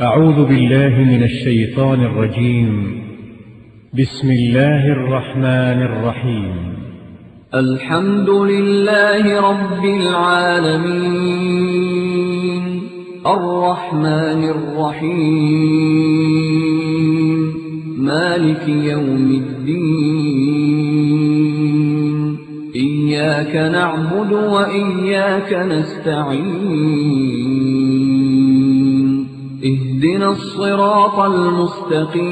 أعوذ بالله من الشيطان الرجيم. بسم الله الرحمن الرحيم. الحمد لله رب العالمين الرحمن الرحيم مالك يوم الدين إياك نعبد وإياك نستعين اهدنا الصراط المستقيم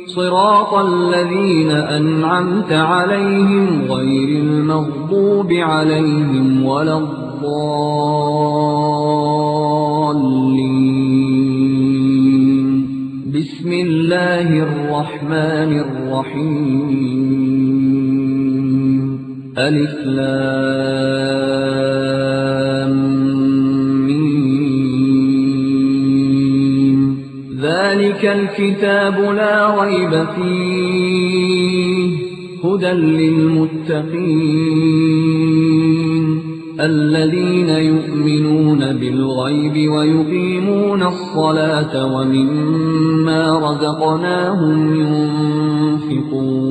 صراط الذين أنعمت عليهم غير المغضوب عليهم ولا الضالين بسم الله الرحمن الرحيم ألف لام ذلك الكتاب لا ريب فيه هدى للمتقين الذين يؤمنون بالغيب ويقيمون الصلاة ومما رزقناهم ينفقون.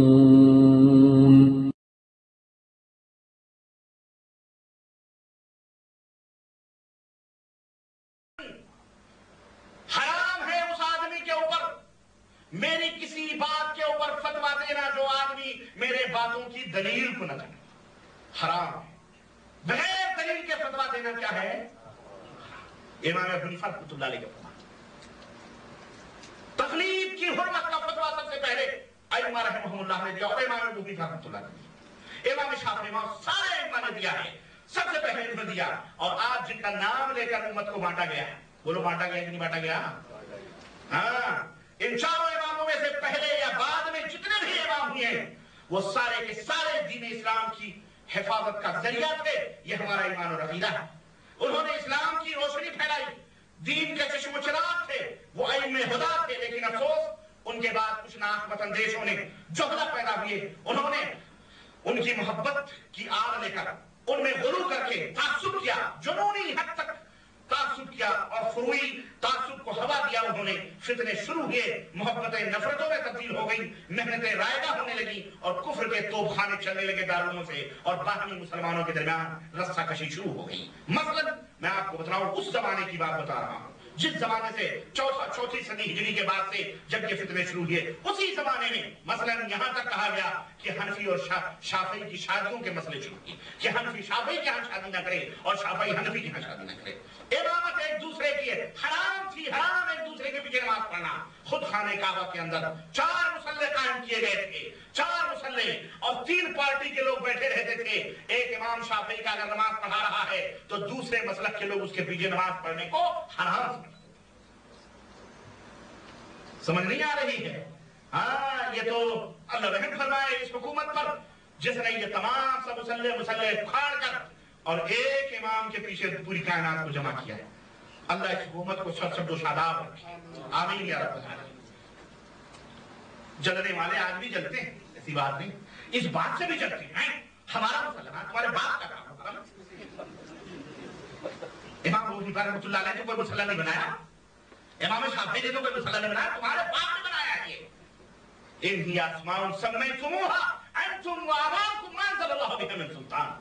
میری کسی بات کے اوپر فتویٰ دینا جو آدمی میرے باتوں کی دلیل کو نہ جانے حرام ہے. بغیر دلیل کے فتویٰ دینا کیا ہے؟ امام ابو حنیفہ رحمۃ اللہ علیہ کا فتویٰ. تقلید کی حرمت کا فتویٰ سب سے پہلے ائمہ رحمہم اللہ نے دیا اور امام ابو حنیفہ رحمۃ اللہ نے دیا. امام شافعی امام سارے ائمہ نے دیا ہے. سب سے پہلے انہوں نے دیا. اور آج جن کا نام لے کر امت کو بانٹا گیا ہے، بولو بانٹا گیا کہ نہیں بانٹا گیا؟ ہاں، ان چاروں اماموں میں سے پہلے یا بعد میں جتنے بھی امام ہوئے ہیں وہ سارے کے سارے دین اسلام کی حفاظت کا ذریعہ تھے. یہ ہمارا ایمان اور عقیدہ ہے. انہوں نے اسلام کی روشنی پھیلائی، دین کے چشم و چراغ تھے، وہ ائمہ ہدی تھے. لیکن افسوس ان کے بعد کچھ ناحکمت اندیشوں نے جہلا پیدا ہوئے، انہوں نے ان کی محبت کی آڑ لے کر ان میں غلو کر کے تعصب کیا، جنونی حد تک تعصب کیا اور فروعی تعصب کو ہوا دیا. انہوں نے فتنے شروع ہوئے، محبتیں نفرتوں میں تبدیل ہو گئی، محنتیں رائگاں ہونے لگی اور کفر کے توپ خانے چلنے لگے دارالعلوموں سے اور باہمی مسلمانوں کے درمیان رسہ کشی شروع ہو گئی. مثلا میں آپ کو بتاؤں اس زمانے کی بات بتا رہا ہوں جس زمانے سے چوتھی صدی ہجری کے بعد سے جب یہ فتنے شروع ہوئے. اسی زمانے میں مثلا یہاں تک کہا گیا کہ حنفی اور شافعی کی شادیوں کے مسئلے شروع ہوئے کہ حنفی شافعی کے ہاں شادی نہ کرے اور شافعی حنفی کے ہاں شادی نہ کرے. امامت ایک دوسرے کی ہے، حرام تھی، حرام ایک دوسرے کے پیچھے نماز پڑھنا. خود خانہ کعبہ کے اندر 4 مصلے قائم کیے گئے تھے، 4 مصلے، اور 3 پارٹی کے لوگ بیٹھے رہتے تھے. ایک امام شافعی کا اگر نماز پڑھا رہا ہے تو دوسرے مسلک کے لوگ اس کے پیچھے نماز پڑھنے کو حرام سمجھ نہیں آ رہی ہے. ہاں، یہ تو اللہ رحم فرمائے اس حکومت پر جس نے یہ تمام سب مسلے پھاڑ کر اور ایک امام کے پیچھے پوری کائنات کو جمع کیا ہے. اللہ اس حکومت کو سب و شاداب رکھے، آمین یا رب العالمین. جلنے والے آج بھی جلتے ہیں، ایسی بات نہیں، اس بات سے بھی جلتے ہیں ہمارا مسلم ہے، تمہارے باپ کا کام ہوگا. امام ابو حنیفہ رحمۃ اللہ علیہ نے کوئی مسئلہ نہیں بنایا، امام شافعی نے تو کوئی مسئلہ نہیں بنایا، تمہارے باپ نے بنایا ہے. یہ ان ہی اسماء سمیتموها انتم وآباؤکم ما انزل اللہ بها من سلطان.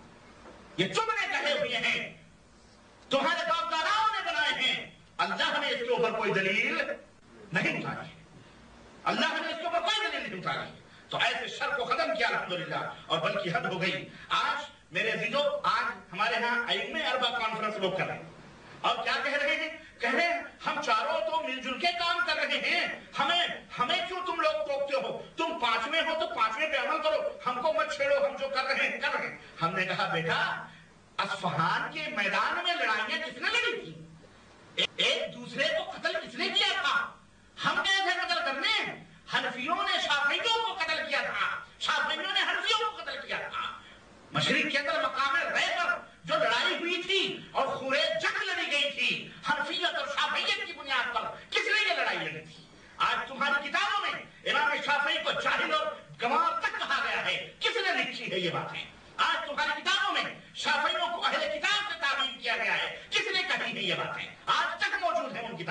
یہ تم نے کہے ہوئے ہیں، تمہارے باپ داداؤں نے بنائے ہیں، اللہ نے اس کے اوپر کوئی دلیل نہیں اتاری، اللہ نے اس کے اوپر کوئی دلیل نہیں اتاری. تو ایسے شر کو ختم کیا الحمدللہ، اور بلکہ حد ہو گئی. آج میرے عزیزو، آج ہمارے ہاں ائمہ اربع کانفرنس لوگ کر رہے ہیں اور کیا کہہ رہے ہیں؟ کہہ رہے ہیں ہم چاروں تو مل جل کے کام کر رہے ہیں، ہمیں کیوں تم لوگ ٹوکتے ہو؟ تم 5ویں ہو تو 5ویں پہ عمل کرو، ہم کو مت چھیڑو، ہم جو کر رہے ہیں کر رہے ہیں. ہم نے کہا بیٹا، اصفہان کے میدان میں لڑائیاں کس نے لڑی تھی؟ ایک دوسرے کو قتل کس نے کیا تھا؟ ہم گئے تھے قتل کرنے. حنفیوں نے شافعیوں کو قتل کیا تھا، شافعیوں نے حنفیوں کو قتل کیا تھا. مشرق کے اندر مقام رے پر جو لڑائی ہوئی تھی اور خورے جنگ لڑی گئی تھی حنفیت اور شافعیت کی بنیاد پر، کس نے یہ لڑائی لڑی تھی؟ آج تمہاری کتابوں میں امام شافعی کو جاہل اور گنواہ تک کہا گیا ہے، کس نے لکھی ہے یہ باتیں؟ آج تمہاری کتابوں میں شافعیوں کو اہل کتاب سے تعبیر کیا گیا ہے، کس نے کہی ہے یہ باتیں؟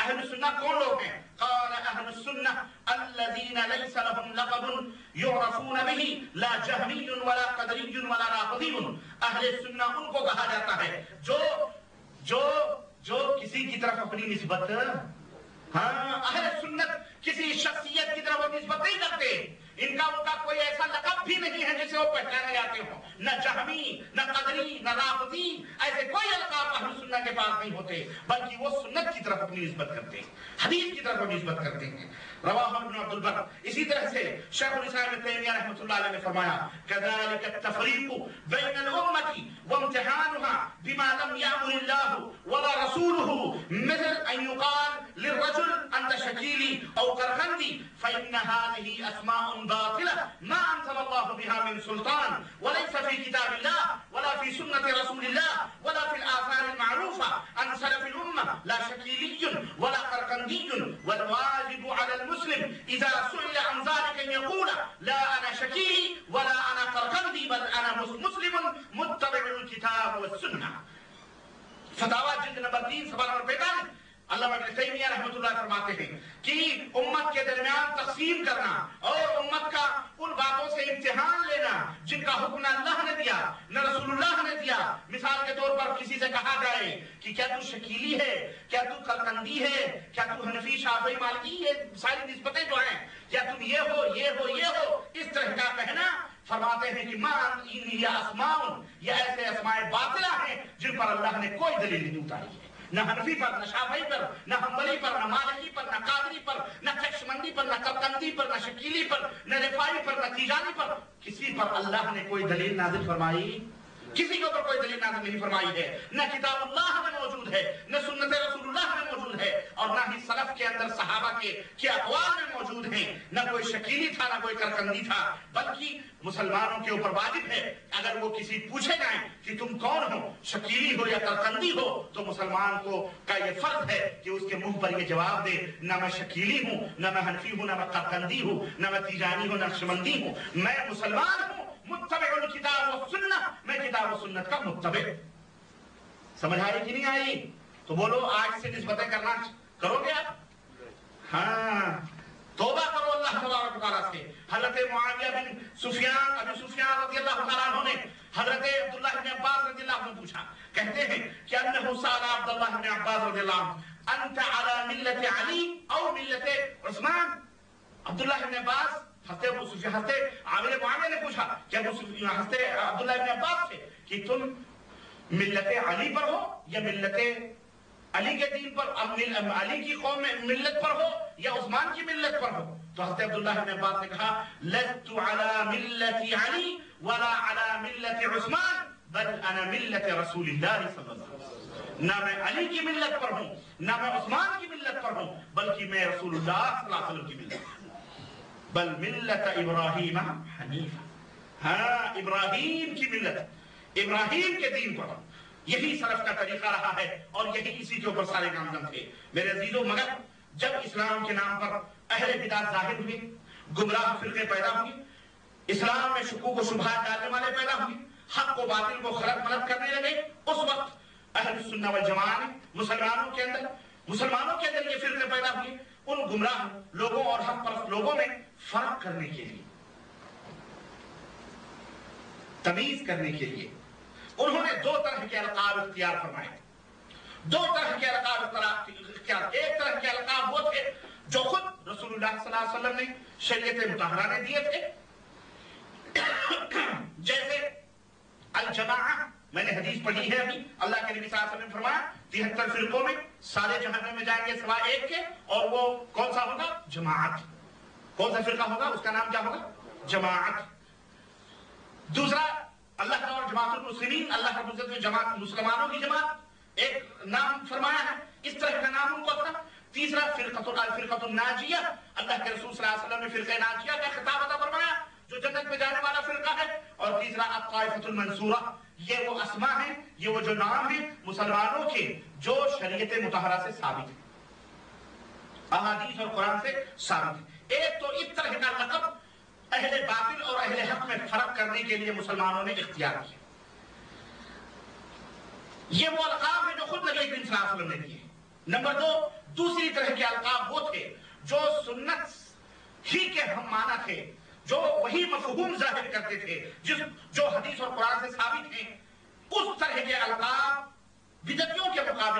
اہل السنہ کون لوگ ہیں؟ قال اہل السنہ الذین لیس لهم لقب یعرفون به لا جہمی ولا قدری ولا رافضی. اہل السنہ ان کو کہا جاتا ہے جو کسی کی طرف اپنی نسبت، اہل سنت کسی شخصیت کی طرف نسبت نہیں کرتے. ان کا کوئی ایسا لقب بھی نہیں ہے جسے وہ پہچانے جاتے ہوں. نہ جہمی، نہ قدری، نہ رافضی، ایسے کوئی القاب اہل سنت کے پاس نہیں ہوتے، بلکہ وہ سنت کی طرف اپنی نسبت کرتے ہیں، حدیث کی طرف نسبت کرتے ہیں. رواہ ابن عبد البر. اسی طرح سے شیخ الاسلام ابن تیمیہ رحمۃ اللہ علیہ نے فرمایا كذلك التفريق بين الأمة وامتحانها بما لم يأمر الله ولا رسوله، مثل أن يقال للرجل أنت شكيلي أو قرقندي، فإن هذه أسماء باطلة ما أنزل الله بها من سلطان، وليس في كتاب الله ولا في سنة رسول الله ولا في الآثار المعروفة عن سلف الأمة، لا شكيلي ولا قرقندي. والواجب على المسلم إذا سئل عن ذلك أن يقول لا أنا شكيلي ولا أنا قرقندي بل أنا مسلم متبع الكتاب والسنة. فتاوی جلد نمبر 3 صفحہ نمبر 45. علامہ ابن تیمیہ رحمۃ اللہ فرماتے ہیں کہ امت کے درمیان تقسیم کرنا اور امت کا ان باتوں سے امتحان لینا جن کا حکم نہ اللہ نے دیا نہ رسول اللہ نے دیا. مثال کے طور پر کسی سے کہا جائے کہ کیا تو شکیلی ہے، کیا تو قرقندی ہے، کیا تو حنفی، شافعی، مالکی، یہ ساری نسبتیں جو ہیں، کیا تم یہ ہو یہ ہو یہ ہو، اس طرح کا کہنا. فرماتے ہیں کہ یہ اسماء، یہ ایسے اسماء باطلہ ہیں جن پر اللہ نے کوئی دلیل نہیں اتاری ہے، نہ حنفی پر، نہ شافعی پر، نہ حنبلی پر، نہ مالکی پر، نہ قادری پر، نہ نقشبندی پر، نہ قرقندی پر، نہ شکیلی پر، نہ رفاعی پر، نہ تیجانی پر. کسی پر اللہ نے کوئی دلیل نازل فرمائی؟ کسی کے اوپر کوئی دلیل نازل نہیں فرمائی ہے. نہ کتاب اللہ میں موجود ہے، نہ سنت رسول اللہ میں موجود ہے، اور نہ ہی سلف کے اندر صحابہ کے اقوال میں موجود ہیں. نہ کوئی شکیلی تھا، نہ کوئی قرقندی تھا. بلکہ مسلمانوں کے اوپر واجب ہے اگر وہ کسی پوچھے جائیں کہ تم کون ہو، شکیلی ہو یا قرقندی ہو، تو مسلمان کا یہ فرض ہے کہ اس کے منہ پر یہ جواب دے نہ میں شکیلی ہوں، نہ میں حنفی ہوں، نہ میں قرقندی ہوں، نہ میں تیجانی ہوں، نہ نقشبندی ہوں، میں مسلمان ہوں متبع الکتاب والسنہ، میں کتاب و سنت کا متبع. سمجھ آئی کہ نہیں آئی؟ تو بولو آج سے نسبتیں کرنا کرو گے آپ؟ ہاں، توبہ کرو اللہ تبارک و تعالیٰ سے. حضرت معاویہ بن سفیان، ابی سفیان رضی اللہ تعالیٰ عنہ نے حضرت عبداللہ بن عباس رضی اللہ عنہ پوچھا، کہتے ہیں کہ انہ سأل عبداللہ بن عباس رضی اللہ عنہ انت علی ملت علی او ملت عثمان. عبداللہ بن عباس حضرت عامر معاویہ نے پوچھا کہ حضرت عبداللہ بن عباس سے کہ تم ملت علی پر ہو یا ملت علی کے دین پر، علی کی قوم میں ملت پر ہو یا عثمان کی ملت پر ہو. تو حضرت عبداللہ بن عباس نے کہا لست علی ملت علی ولا علی ملت عثمان بل انا ملت رسول اللہ صلی اللہ علیہ وسلم. نہ میں علی کی ملت پر ہوں، نہ میں عثمان کی ملت پر ہوں، بلکہ میں رسول اللہ صلی اللہ علیہ وسلم کی ملت پر ہوں. بل ملت ابراہیم حنیفہ، ہاں ابراہیم کی ملت، ابراہیم کے دین پر. یہی سلف کا طریقہ رہا ہے اور یہی اسی کے اوپر سارے نامزد تھے. میرے عزیزو، مگر جب اسلام کے نام پر اہل بدعت ظاہر ہوئے، گمراہ فرقے پیدا ہوئی، اسلام میں شکوک و شبہات ڈالنے والے پیدا ہوئے، حق و باطل کو خلط ملط کرنے لگے، اس وقت اہل السنہ والجماعہ نے مسلمانوں کے اندر یہ فرقے پیدا ہوئے. ان گمراہ لوگوں اور حق پرست لوگوں میں فرق کرنے کے لیے، تمیز کرنے کے لیے انہوں نے دو طرح کے القاب اختیار فرمائے. دو طرح کے القاب اختیار. ایک طرح کے القاب وہ تھے جو خود رسول اللہ صلی اللہ علیہ وسلم نے شریعت مطہرہ نے دیے تھے، جیسے الجماعہ. میں نے حدیث پڑھی ہے ابھی، اللہ کے نبی صلی اللہ علیہ وسلم نے فرمایا 73 فرقوں میں سارے جہنم میں جائیں گے سوائے ایک کے، اور وہ کون سا ہوگا؟ جماعت. کون سا فرقہ ہوگا؟ اس کا نام کیا ہوگا؟ جماعت. دوسرا اللہ کا جماعت المسلمین، اللہ رب العزت نے جماعت مسلمانوں کی جماعت ایک نام فرمایا ہے، اس طرح کا نام ان کو تھا. تیسرا فرقۃ الناجیہ، اللہ کے رسول صلی اللہ علیہ وسلم نے فرقہ ناجیہ کا خطاب عطا فرمایا جو جنت میں جانے والا فرقہ ہے. اور تیسرا الطائفۃ المنصورہ، یہ وہ اسماء ہیں، یہ وہ جو نام ہیں مسلمانوں کے جو شریعت مطہرہ سے ثابت ہیں، احادیث اور قرآن سے ثابت ہیں. ایک تو اس طرح کا لقب اہل باطل اور اہل حق میں فرق کرنے کے لیے مسلمانوں نے اختیار کیا. یہ وہ القاب ہیں جو خود نبی کریم صلی اللہ علیہ وسلم نے دیے. نمبر دو، دوسری طرح کے القاب وہ تھے جو سنت ہی کے ہم معنی تھے، جو وہی مفہوم ظاہر کرتے تھے جو حدیث اور قرآن سے ثابت ہیں۔ اس طرح کے القاب بدعتیوں کے مقابلے